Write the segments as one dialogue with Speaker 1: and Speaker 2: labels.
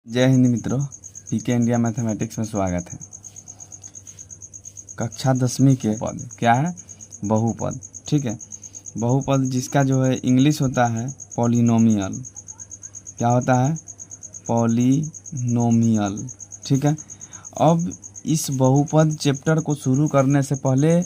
Speaker 1: जय हिंद मित्रों, पीके India mathematics में स्वागत है। कक्षा 10वीं के पद क्या है? बहुपद। ठीक है, बहुपद जिसका जो है इंग्लिश होता है पॉलिनोमियल। क्या होता है? पॉलिनोमियल। ठीक है, अब इस बहुपद चैप्टर को शुरू करने से पहले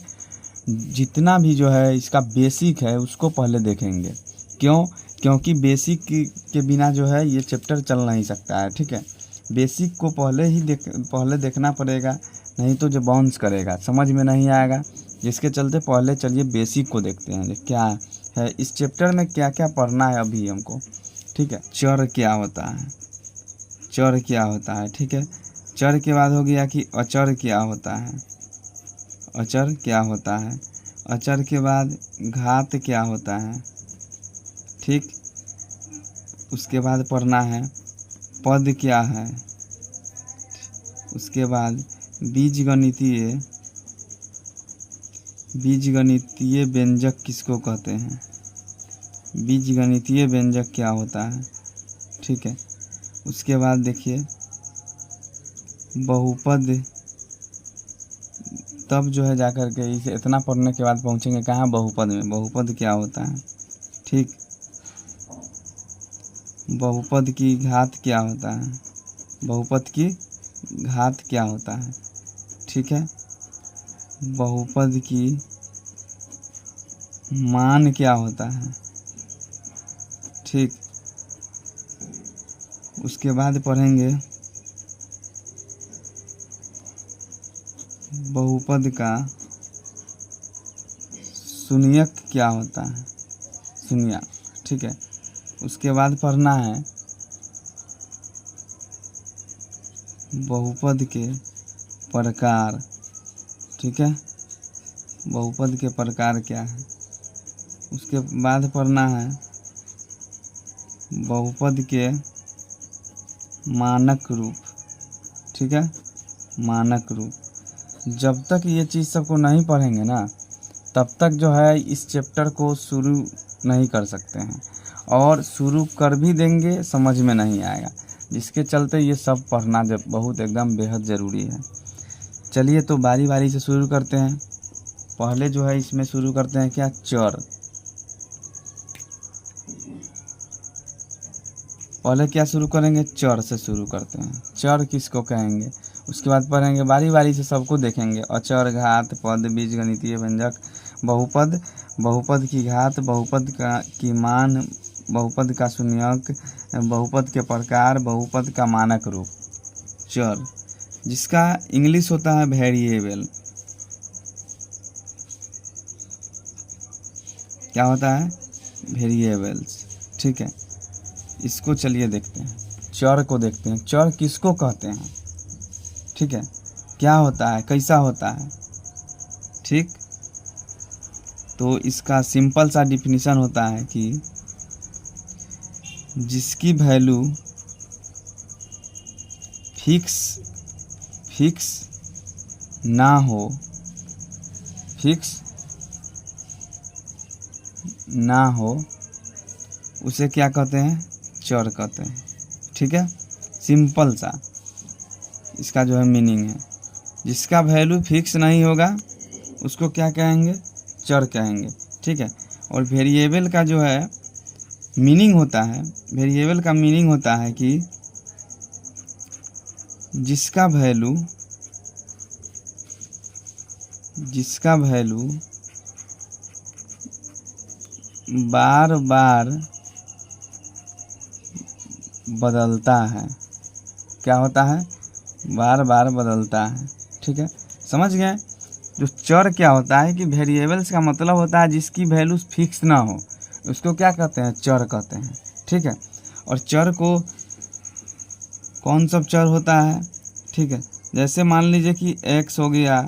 Speaker 1: जितना भी जो है इसका बेसिक है उसको पहले देखेंगे। क्यों? क्योंकि बेसिक के बिना जो है ये चैप्टर चल नहीं सकता है। ठीक है, बेसिक को पहले देखना पड़ेगा, नहीं तो जो बाउंस करेगा समझ में नहीं आएगा। जिसके चलते पहले चलिए बेसिक को देखते हैं क्या है इस चैप्टर में, क्या क्या पढ़ना है अभी हमको। ठीक है, चर क्या होता है, चर क्या होता है। ठीक है, चर के बाद हो गया कि अचर क्या होता है, अचर क्या होता है। अचर के बाद घात क्या होता है। ठीक, उसके बाद पढ़ना है पद क्या है। उसके बाद बीजगणितीय व्यंजक किसको कहते हैं, बीजगणितीय व्यंजक क्या होता है। ठीक है, उसके बाद देखिए बहुपद, तब जो है जाकर के इसे इतना पढ़ने के बाद पहुंचेंगे कहाँ? बहुपद में। बहुपद क्या होता है। ठीक, बहुपद की घात क्या होता है, बहुपद की घात क्या होता है। ठीक है, बहुपद की मान क्या होता है। ठीक, उसके बाद पढ़ेंगे बहुपद का शून्यक क्या होता है, शून्यक। ठीक है, उसके बाद पढ़ना है बहुपद के प्रकार। ठीक है, बहुपद के प्रकार क्या है। उसके बाद पढ़ना है बहुपद के मानक रूप। ठीक है, मानक रूप। जब तक ये चीज़ सबको नहीं पढ़ेंगे ना तब तक जो है इस चैप्टर को शुरू नहीं कर सकते हैं, और शुरू कर भी देंगे समझ में नहीं आएगा। जिसके चलते ये सब पढ़ना जब बहुत एकदम बेहद ज़रूरी है। चलिए तो बारी बारी से शुरू करते हैं। पहले जो है इसमें शुरू करते हैं क्या? चर। पहले क्या शुरू करेंगे? चर से शुरू करते हैं। चर किसको कहेंगे, उसके बाद पढ़ेंगे बारी बारी से, सबको देखेंगे। अचर, घात, पद, बीजगणितीय व्यंजक, बहुपद, बहुपद की घात, बहुपद की मान, बहुपद का शून्यक, बहुपद के प्रकार, बहुपद का मानक रूप। चर जिसका इंग्लिश होता है वेरिएबल। क्या होता है? वेरिएबल्स। ठीक है, इसको चलिए देखते हैं, चर को देखते हैं। चर किसको कहते हैं। ठीक है, क्या होता है, कैसा होता है। ठीक, तो इसका सिंपल सा डिफिनीशन होता है कि जिसकी वैल्यू फिक्स ना हो, फिक्स ना हो उसे क्या कहते हैं? चर कहते हैं। ठीक है, सिंपल सा इसका जो है मीनिंग है। जिसका वैल्यू फिक्स नहीं होगा उसको क्या कहेंगे? चर कहेंगे। ठीक है, और वेरिएबल का जो है मीनिंग होता है, वेरिएबल का मीनिंग होता है कि जिसका वैल्यू बार बार बदलता है। क्या होता है? बार बार बदलता है। ठीक है, समझ गए। जो चर क्या होता है कि वेरिएबल्स का मतलब होता है जिसकी वैल्यू फिक्स ना हो उसको क्या कहते हैं? चर कहते हैं। ठीक है, और चर को कौन सब चर होता है। ठीक है, जैसे मान लीजिए कि x हो गया,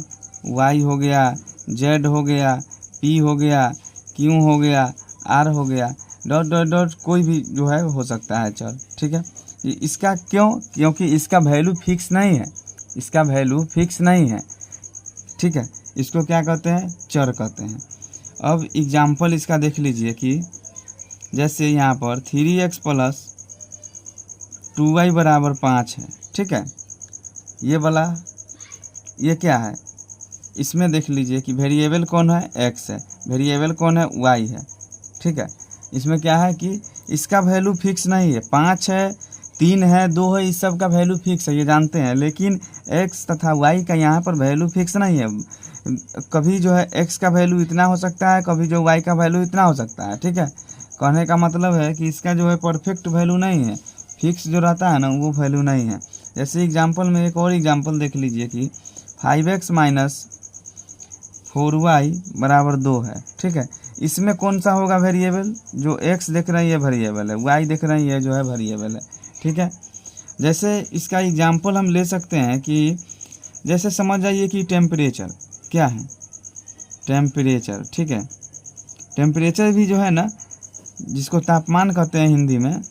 Speaker 1: y हो गया, z हो गया, p हो गया, q हो गया, r हो गया, डॉट डॉट डॉट, कोई भी जो है हो सकता है चर। ठीक है, इसका क्यों? क्योंकि इसका वैल्यू फिक्स नहीं है, इसका वैल्यू फिक्स नहीं है। ठीक है, इसको क्या कहते हैं? चर कहते हैं। अब एग्जाम्पल इसका देख लीजिए कि जैसे यहाँ पर 3x प्लस 2y बराबर 5 है, ठीक है। ये वाला ये क्या है, इसमें देख लीजिए कि वेरिएबल कौन है, x है, वेरिएबल कौन है, y है, ठीक है। इसमें क्या है कि इसका वैल्यू फिक्स नहीं है, 5 है, 3 है, 2 है, इस सब का वैल्यू फिक्स है, ये जानते हैं। लेकिन x तथा y का यहाँ पर वैल्यू फिक्स नहीं है। कभी जो है x का वैल्यू इतना हो सकता है, कभी जो y का वैल्यू इतना हो सकता है, ठीक है। कहने का मतलब है कि इसका जो है परफेक्ट वैल्यू नहीं है, फिक्स जो रहता है ना वो वैल्यू नहीं है। जैसे एग्जांपल में एक और एग्जांपल देख लीजिए कि 5x माइनस 4y बराबर 2 है, ठीक है। इसमें कौन सा होगा वेरिएबल, जो x देख रहे हैं ये वेरिएबल है, y देख रहे हैं ये जो है वेरिएबल है, ठीक है। जैसे इसका एग्जांपल हम ले सकते हैं कि जैसे समझ जाइए कि टेम्परेचर क्या है, टेम्परेचर, ठीक है। टेम्परेचर भी जो है ना, जिसको तापमान कहते हैं हिंदी में,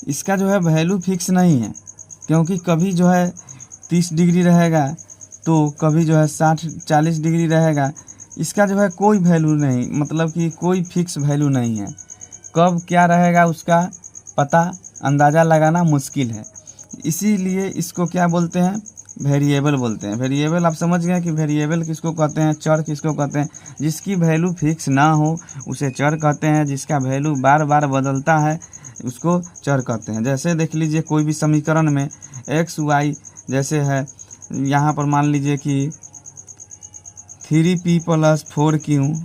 Speaker 1: इसका जो है वैल्यू फिक्स नहीं है, क्योंकि कभी जो है 30 डिग्री रहेगा तो कभी जो है 40 डिग्री रहेगा। इसका जो है कोई वैल्यू नहीं, मतलब कि कोई फिक्स वैल्यू नहीं है। कब क्या रहेगा उसका पता अंदाज़ा लगाना मुश्किल है। इसीलिए इसको क्या बोलते हैं, वेरिएबल बोलते हैं। वेरिएबल आप समझ गए कि वेरिएबल किसको कहते हैं, चर किसको कहते हैं। जिसकी वैल्यू फिक्स ना हो उसे चर कहते हैं, जिसका वैल्यू बार बार बदलता है उसको चर कहते हैं। जैसे देख लीजिए कोई भी समीकरण में एक्स वाई जैसे है, यहाँ पर मान लीजिए कि 3p + 4q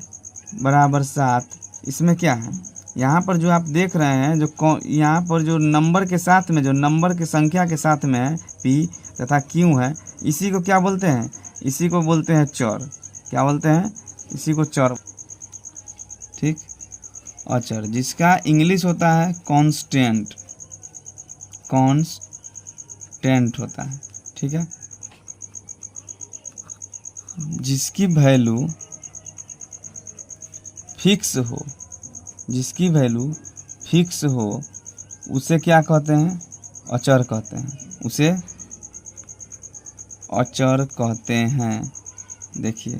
Speaker 1: बराबर 7। इसमें क्या है, यहाँ पर जो आप देख रहे हैं, जो यहाँ पर जो नंबर के साथ में, जो नंबर की संख्या के साथ में है p तथा q है, इसी को क्या बोलते हैं, इसी को बोलते हैं चर। क्या बोलते हैं, इसी को चर, ठीक। अचर, जिसका इंग्लिश होता है कांस्टेंट, कांस्टेंट होता है, ठीक है। जिसकी वैल्यू फिक्स हो, जिसकी वैल्यू फिक्स हो उसे क्या कहते हैं, अचर कहते हैं, उसे अचर कहते हैं। देखिए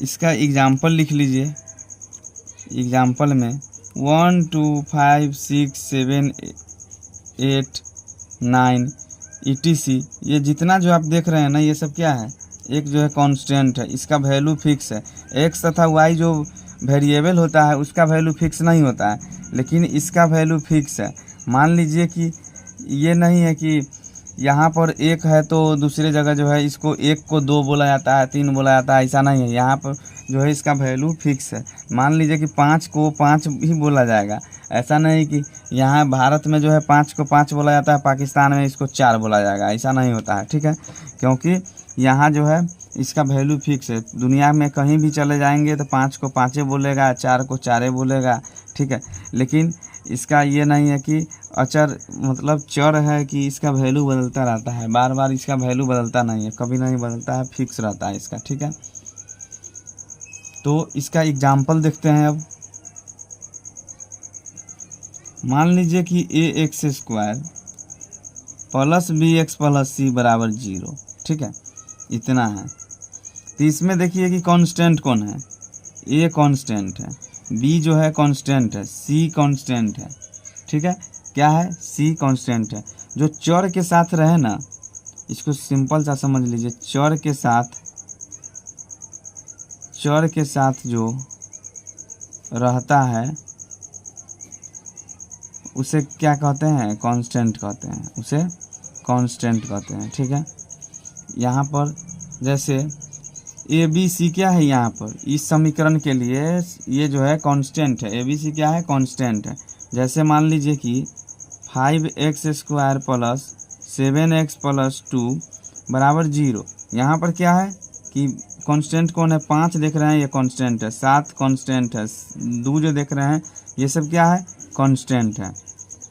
Speaker 1: इसका एग्जाम्पल लिख लीजिए। एग्जाम्पल में 1 2 5 6 7 8 9 etc, ये जितना जो आप देख रहे हैं ना, ये सब क्या है, एक जो है कांस्टेंट है, इसका वैल्यू फिक्स है। x तथा y जो वेरिएबल होता है उसका वैल्यू फिक्स नहीं होता है, लेकिन इसका वैल्यू फिक्स है। मान लीजिए कि ये नहीं है कि यहाँ पर 1 है तो दूसरे जगह जो है इसको 1 को 2 बोला जाता है, 3 बोला जाता है, ऐसा नहीं है। यहाँ पर जो है इसका वैल्यू फिक्स है। मान लीजिए कि 5 को 5 ही बोला जाएगा, ऐसा नहीं कि यहाँ भारत में जो है 5 को 5 बोला जाता है, पाकिस्तान में इसको 4 बोला जाएगा, ऐसा नहीं होता है, ठीक है। क्योंकि यहाँ जो है इसका वैल्यू फिक्स है। दुनिया में कहीं भी चले जाएंगे तो 5 को 5 बोलेगा, 4 को 4 बोलेगा, ठीक है। लेकिन इसका ये नहीं है कि अचर मतलब चर है कि इसका वैल्यू बदलता रहता है, बार बार इसका वैल्यू बदलता नहीं है, कभी नहीं बदलता है, फिक्स रहता है इसका, ठीक है। तो इसका एग्जाम्पल देखते हैं अब। मान लीजिए कि ax² + bx + c बराबर 0, ठीक है, इतना है। तो इसमें देखिए कि कांस्टेंट कौन है, a कांस्टेंट है, b जो है कांस्टेंट है, c कांस्टेंट है, ठीक है। क्या है, c कांस्टेंट है। जो चर के साथ रहे ना, इसको सिंपल सा समझ लीजिए, चर के साथ जो रहता है उसे क्या कहते हैं, कांस्टेंट कहते हैं, उसे कांस्टेंट कहते हैं, ठीक है। यहाँ पर जैसे ए बी सी क्या है, यहाँ पर इस समीकरण के लिए ये जो है कांस्टेंट है, ए बी सी क्या है, कांस्टेंट है। जैसे मान लीजिए कि 5x² + 7x + 2 बराबर 0। यहाँ पर क्या है कि कांस्टेंट कौन है, 5 देख रहे हैं ये कांस्टेंट है, 7 कांस्टेंट है, 2 जो देख रहे हैं ये सब क्या है, कांस्टेंट है।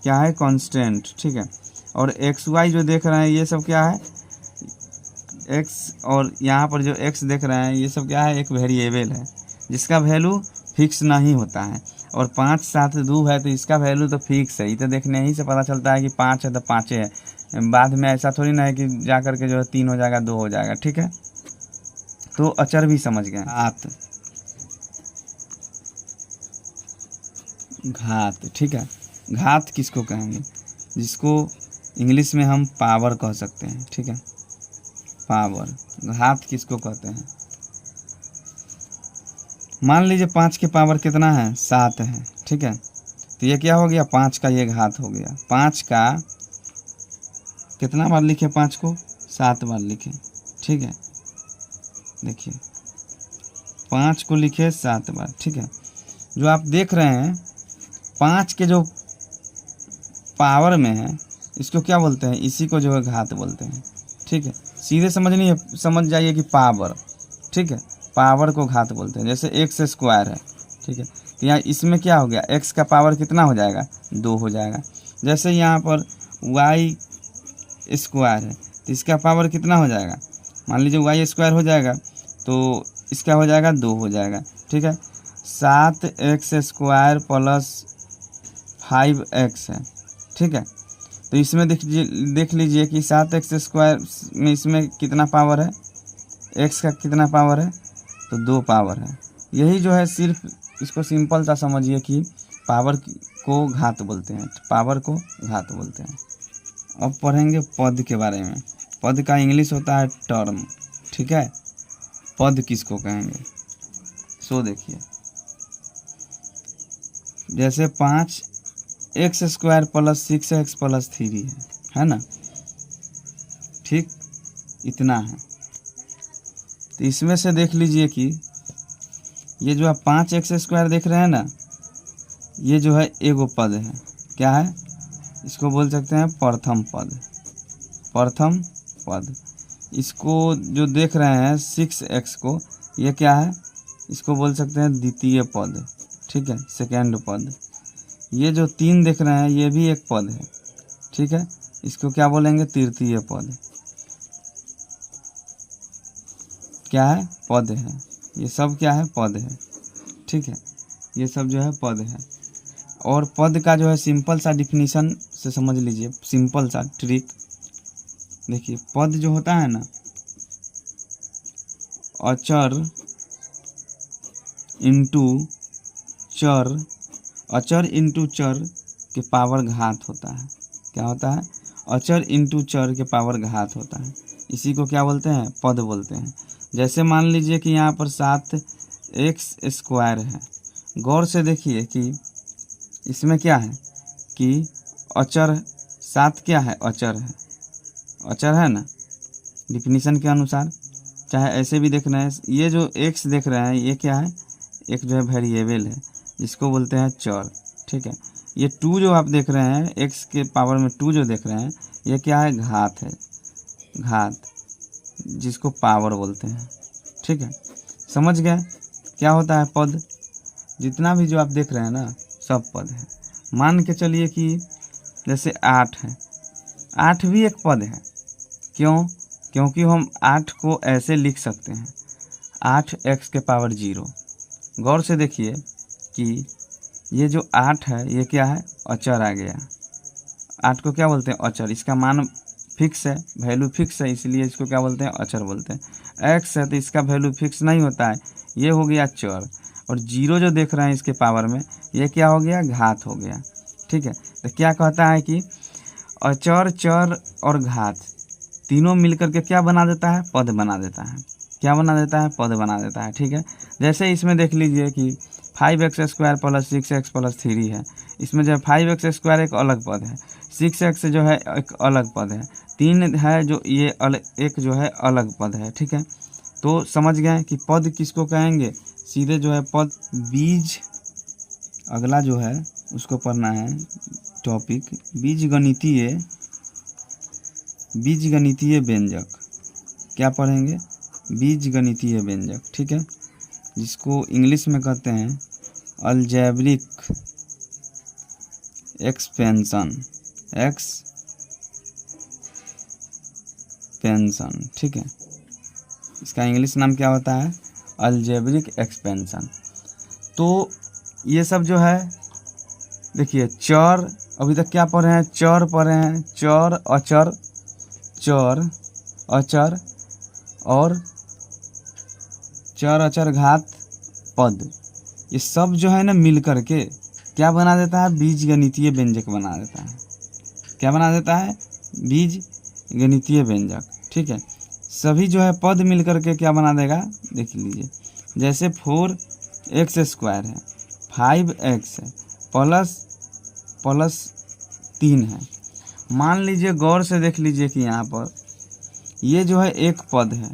Speaker 1: क्या है, कांस्टेंट, ठीक है। और एक्स वाई जो देख रहे हैं ये सब क्या है, एक्स, और यहाँ पर जो एक्स देख रहे हैं ये सब क्या है, एक वेरिएबल है जिसका वैल्यू फिक्स नहीं होता है। और 5 7 2 है तो इसका वैल्यू तो फिक्स है। ये तो देखने ही से पता चलता है कि 5 है तो 5 है, बाद में ऐसा थोड़ी ना है कि जा कर के जो है 3 हो जाएगा, 2 हो जाएगा, ठीक है। तो अचर भी समझ गए, घात, ठीक है। घात किसको कहेंगे, जिसको इंग्लिश में हम पावर कह सकते हैं, ठीक है, पावर। घात किसको कहते हैं? मान लीजिए 5 के पावर कितना है, 7 है, ठीक है, तो ये क्या हो गया, 5 का ये घात हो गया। 5 का कितना बार लिखे, 5 को 7 बार लिखे, ठीक है, देखिए 5 को लिखे 7 बार, ठीक है। जो आप देख रहे हैं 5 के जो पावर में है, इसको क्या बोलते हैं, इसी को जो है घात बोलते हैं, ठीक है। सीधे समझ जाइए कि पावर, ठीक है, पावर को घात बोलते हैं। जैसे एक्स स्क्वायर है, ठीक है, तो यहाँ इसमें क्या हो गया, एक्स का पावर कितना हो जाएगा, 2 हो जाएगा। जैसे यहाँ पर वाई स्क्वायर है, तो इसका पावर कितना हो जाएगा, मान लीजिए वाई स्क्वायर हो जाएगा, तो इसका हो जाएगा 2 हो जाएगा, ठीक है। 7x स्क्वायर प्लस 5x है, ठीक है, तो इसमें देख लीजिए कि 7x स्क्वायर में इसमें कितना पावर है, x का कितना पावर है, तो 2 पावर है। यही जो है, सिर्फ इसको सिंपल सा समझिए कि पावर को घात बोलते हैं, पावर को घात बोलते हैं। अब पढ़ेंगे पद के बारे में। पद का इंग्लिश होता है टर्म, ठीक है। पद किसको कहेंगे, सो देखिए, जैसे 5x square plus 6x plus 3 है ना, ठीक, इतना है। तो इसमें से देख लीजिए कि ये जो आप 5x स्क्वायर देख रहे हैं ना, ये जो है एगो पद है, क्या है, इसको बोल सकते हैं प्रथम पद, प्रथम पद। इसको जो देख रहे हैं 6x को, ये क्या है, इसको बोल सकते हैं द्वितीय पद, ठीक है, सेकेंड पद। ये जो 3 देख रहे हैं, ये भी एक पद है, ठीक है, इसको क्या बोलेंगे, तृतीय पद। क्या है, पद है, ये सब क्या है, पद है, ठीक है, ये सब जो है पद है। और पद का जो है सिंपल सा डिफिनीशन से समझ लीजिए, सिंपल सा ट्रिक देखिए। पद जो होता है ना, अचर इंटू चर, अचर इंटू चर के पावर घात होता है। क्या होता है, अचर इंटू चर के पावर घात होता है, इसी को क्या बोलते हैं, पद बोलते हैं। जैसे मान लीजिए कि यहाँ पर 7x स्क्वायर है, गौर से देखिए कि इसमें क्या है कि अचर 7 क्या है, अचर है, अचर है ना डिफिनीशन के अनुसार, चाहे ऐसे भी देख रहे हैं। ये जो x देख रहे हैं, ये क्या है, एक जो है वेरिएबल है, जिसको बोलते हैं चर, ठीक है। ये 2 जो आप देख रहे हैं, x के पावर में 2 जो देख रहे हैं, ये क्या है, घात है, घात, जिसको पावर बोलते हैं, ठीक है। समझ गए क्या होता है पद? जितना भी जो आप देख रहे हैं ना, सब पद है। मान के चलिए कि जैसे 8 है, 8 भी एक पद है। क्यों? क्योंकि हम 8 को ऐसे लिख सकते हैं, 8x के पावर 0। गौर से देखिए कि ये जो 8 है, ये क्या है, अचर आ गया। 8 को क्या बोलते हैं, अचर। इसका मान फिक्स है, वैल्यू फिक्स है, इसलिए इसको क्या बोलते हैं, अचर बोलते हैं। x है तो इसका वैल्यू फिक्स नहीं होता है, ये हो गया चर। और 0 जो देख रहे हैं इसके पावर में, ये क्या हो गया, घात हो गया, ठीक है। तो क्या कहता है कि अचर, चर और घात तीनों मिलकर के क्या बना देता है, पद बना देता है। क्या बना देता है, पद बना देता है, ठीक है। जैसे इसमें देख लीजिए कि 5x square plus 6x plus 3 है। इसमें जो है 5x स्क्वायर एक अलग पद है, 6x जो है एक अलग पद है, 3 है जो ये एक जो है अलग पद है, ठीक है। तो समझ गए कि पद किसको कहेंगे, सीधे जो है पद। बीज, अगला जो है उसको पढ़ना है टॉपिक, बीजगणितीय व्यंजक। क्या पढ़ेंगे, बीजगणितीय व्यंजक, ठीक है, जिसको इंग्लिश में कहते हैं अलजेब्रिक एक्सपेंशन, ठीक है। इसका इंग्लिश नाम क्या होता है, अलजेब्रिक एक्सपेंशन। तो ये सब जो है देखिए, चर अभी तक क्या पढ़े हैं, चर पढ़े हैं, चर, अचर, चर, अचर और चर, अचर, घात, पद। ये सब जो है ना मिल करके क्या बना देता है, बीजगणितीय व्यंजक बना देता है। क्या बना देता है, बीजगणितीय व्यंजक। ठीक है, सभी जो है पद मिल करके क्या बना देगा, देख लीजिए। जैसे 4x² है, 5x है, प्लस 3 है। मान लीजिए, गौर से देख लीजिए कि यहाँ पर ये जो है एक पद है,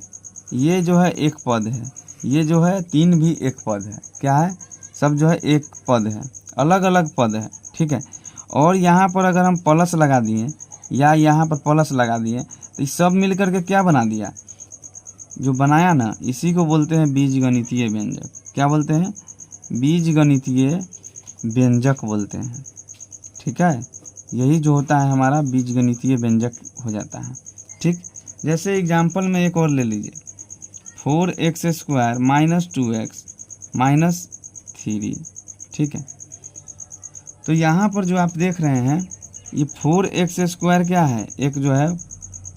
Speaker 1: ये जो है एक पद है, ये जो है 3 भी एक पद है। क्या है, सब जो है एक पद है, अलग अलग पद है। ठीक है, और यहाँ पर अगर हम प्लस लगा दिए या यहाँ पर प्लस लगा दिए तो ये सब मिल करके क्या बना दिया, जो बनाया ना, इसी को बोलते हैं बीजगणितीय व्यंजक। क्या बोलते हैं, बीजगणितीय व्यंजक बोलते हैं। ठीक है, यही जो होता है हमारा बीजगणितीय व्यंजक हो जाता है। ठीक, जैसे एग्जाम्पल में एक और ले लीजिए, 4x² - 2x - 3। ठीक है, तो यहाँ पर जो आप देख रहे हैं, ये 4x² क्या है, एक जो है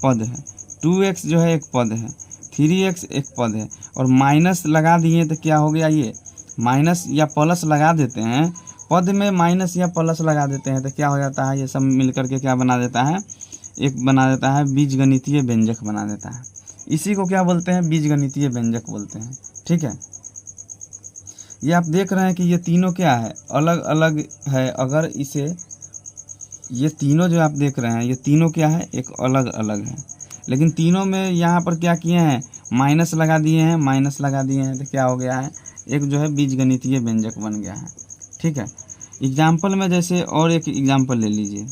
Speaker 1: पद है, 2x जो है एक पद है, 3x एक पद है, और माइनस लगा दिए तो क्या हो गया, ये माइनस या प्लस लगा देते हैं, पद में माइनस या प्लस लगा देते हैं तो क्या हो जाता है, ये सब मिल करके क्या बना देता है, एक बना देता है बीजगणितीय व्यंजक बना देता है। इसी को क्या बोलते हैं, बीजगणितीय व्यंजक बोलते हैं। ठीक है, ये आप देख रहे हैं कि ये तीनों क्या है, अलग अलग है। अगर इसे, ये तीनों जो आप देख रहे हैं, ये तीनों क्या है, एक अलग अलग है, लेकिन तीनों में यहाँ पर क्या किए हैं, माइनस लगा दिए हैं, माइनस लगा दिए हैं तो क्या हो गया है, एक जो है बीजगणितीय व्यंजक बन गया है। ठीक है, एग्जाम्पल में जैसे और एक एग्जाम्पल ले लीजिए,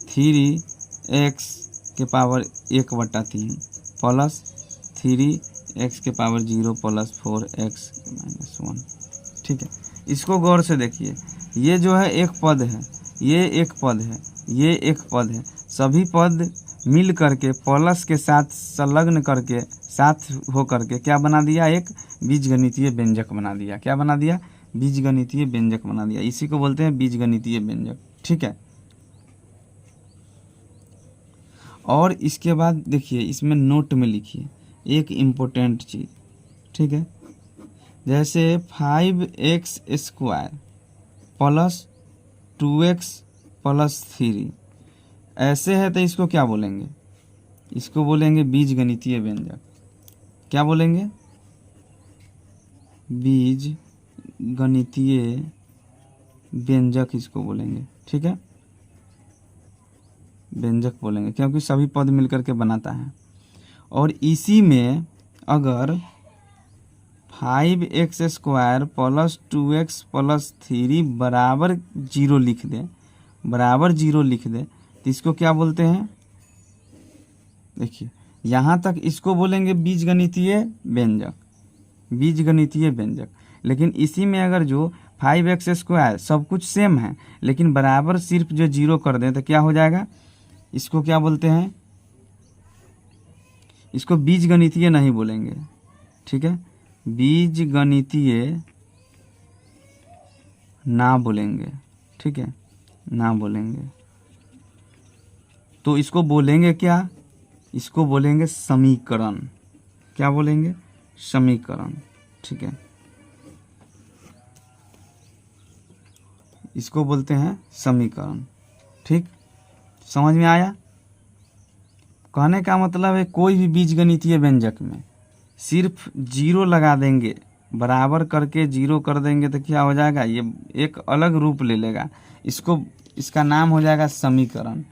Speaker 1: 3x⁻1/3 plus 3x⁻0 plus 4x-1। ठीक है, इसको गौर से देखिए, ये जो है एक पद है, ये एक पद है, ये एक पद है, सभी पद मिल करके प्लस के साथ संलग्न करके साथ हो करके क्या बना दिया, एक बीजगणितीय व्यंजक बना दिया। क्या बना दिया, बीजगणितीय व्यंजक बना दिया। इसी को बोलते हैं बीजगणितीय व्यंजक। ठीक है, और इसके बाद देखिए, इसमें नोट में लिखिए एक इम्पोर्टेंट चीज़। ठीक है, जैसे 5x² प्लस 2x प्लस 3 ऐसे है तो इसको क्या बोलेंगे, इसको बोलेंगे बीजगणितीय व्यंजक। क्या बोलेंगे, बीजगणितीय व्यंजक इसको बोलेंगे। ठीक है, व्यंजक बोलेंगे क्योंकि सभी पद मिलकर के बनाता है। और इसी में अगर 5x² प्लस 2x प्लस 3 बराबर 0 लिख दे, बराबर 0 लिख दे तो इसको क्या बोलते हैं, देखिए यहाँ तक इसको बोलेंगे बीजगणितीय व्यंजक, बीजगणितीय व्यंजक। लेकिन इसी में अगर जो 5x² सब कुछ सेम है लेकिन बराबर सिर्फ जो 0 कर दें तो क्या हो जाएगा, इसको क्या बोलते हैं, इसको बीजगणितीय नहीं बोलेंगे। ठीक है, बीजगणितीय ना बोलेंगे। ठीक है, ना बोलेंगे तो इसको बोलेंगे क्या, इसको बोलेंगे समीकरण। क्या बोलेंगे, समीकरण। ठीक है, इसको बोलते हैं समीकरण। ठीक, समझ में आया। कहने का मतलब है कोई भी बीजगणितीय व्यंजक में सिर्फ 0 लगा देंगे, बराबर करके 0 कर देंगे तो क्या हो जाएगा, ये एक अलग रूप ले लेगा। इसका नाम हो जाएगा समीकरण।